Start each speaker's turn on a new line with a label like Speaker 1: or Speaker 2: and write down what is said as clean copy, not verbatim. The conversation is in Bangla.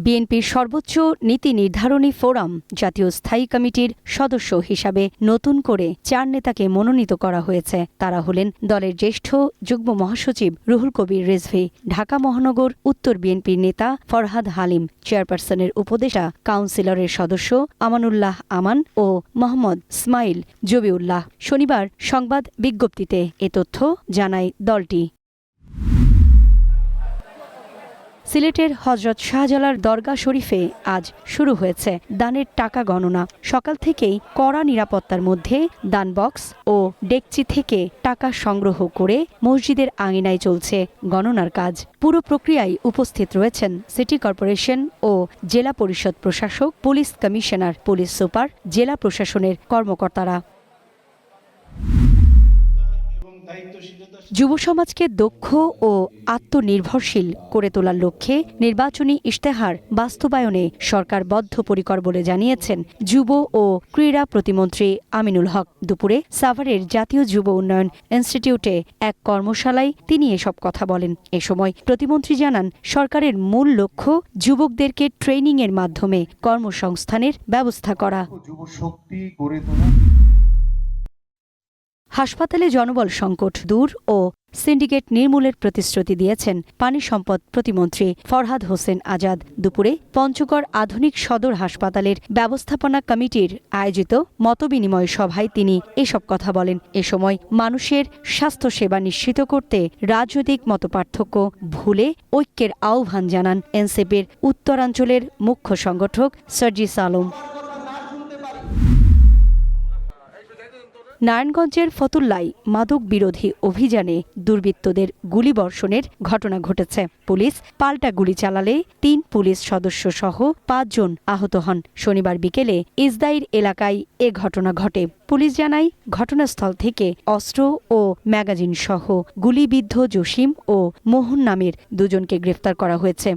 Speaker 1: বিএনপির সর্বোচ্চ নীতি নির্ধারণী ফোরাম জাতীয় স্থায়ী কমিটির সদস্য হিসাবে নতুন করে 4 নেতাকে মনোনীত করা হয়েছে। তারা হলেন দলের জ্যেষ্ঠ যুগ্ম মহাসচিব রুহুল কবির রিজভী, ঢাকা মহানগর উত্তর বিএনপির নেতা ফরহাদ হালিম, চেয়ারপারসনের উপদেষ্টা কাউন্সিলরের সদস্য আমানুল্লাহ আমান ও মোহাম্মদ ইসমাইল জবিউল্লাহ। শনিবার সংবাদ বিজ্ঞপ্তিতে এ তথ্য জানায় দলটি। সিলেটের হযরত শাহজালাল দরগা শরীফে আজ শুরু হয়েছে দানের টাকা গণনা। সকাল থেকেই কড়া নিরাপত্তার মধ্যে দান বক্স ও ডেকচি থেকে টাকা সংগ্রহ করে মসজিদের আঙিনায় চলছে গণনার কাজ। পুরো প্রক্রিয়ায় উপস্থিত রয়েছেন সিটি কর্পোরেশন ও জেলা পরিষদ প্রশাসক, পুলিশ কমিশনার, পুলিশ সুপার, জেলা প্রশাসনের কর্মকর্তারা। যুব সমাজকে দক্ষ ও আত্মনির্ভরশীল করে তোলার লক্ষ্যে নির্বাচনী ইশতেহার বাস্তবায়নে সরকার বদ্ধপরিকর বলে জানিয়েছেন যুব ও ক্রীড়া প্রতিমন্ত্রী আমিনুল হক। দুপুরে সাভারের জাতীয় যুব উন্নয়ন ইনস্টিটিউটে এক কর্মশালায় তিনি এসব কথা বলেন। এ সময় প্রতিমন্ত্রী জানান, সরকারের মূল লক্ষ্য যুবকদেরকে ট্রেনিংয়ের মাধ্যমে কর্মসংস্থানের ব্যবস্থা করা। হাসপাতালে জনবল সংকট দূর ও সিন্ডিকেট নির্মূলের প্রতিশ্রুতি দিয়েছেন পানি সম্পদ প্রতিমন্ত্রী ফরহাদ হোসেন আজাদ। দুপুরে পঞ্চগড় আধুনিক সদর হাসপাতালের ব্যবস্থাপনা কমিটির আয়োজিত মতবিনিময় সভায় তিনি এসব কথা বলেন। এ সময় মানুষের স্বাস্থ্যসেবা নিশ্চিত করতে রাজনৈতিক মতপার্থক্য ভুলে ঐক্যের আহ্বান জানান এনসিপির উত্তরাঞ্চলের মুখ্য সংগঠক সার্জিস আলম। নারায়ণগঞ্জের ফতুল্লায় মাদক বিরোধী অভিযানে দুর্বৃত্তদের গুলিবর্ষণের ঘটনা ঘটেছে। পুলিশ পাল্টা গুলি চালালে 3 পুলিশ সদস্য সহ 5 জন আহত হন। শনিবার বিকেলে ইসদাইর এলাকায় এ ঘটনা ঘটে। পুলিশ জানায়, ঘটনাস্থল থেকে অস্ত্র ও ম্যাগাজিন সহ গুলিবিদ্ধ জসিম ও মোহন নামের 2 জনকে গ্রেফতার করা হয়েছে।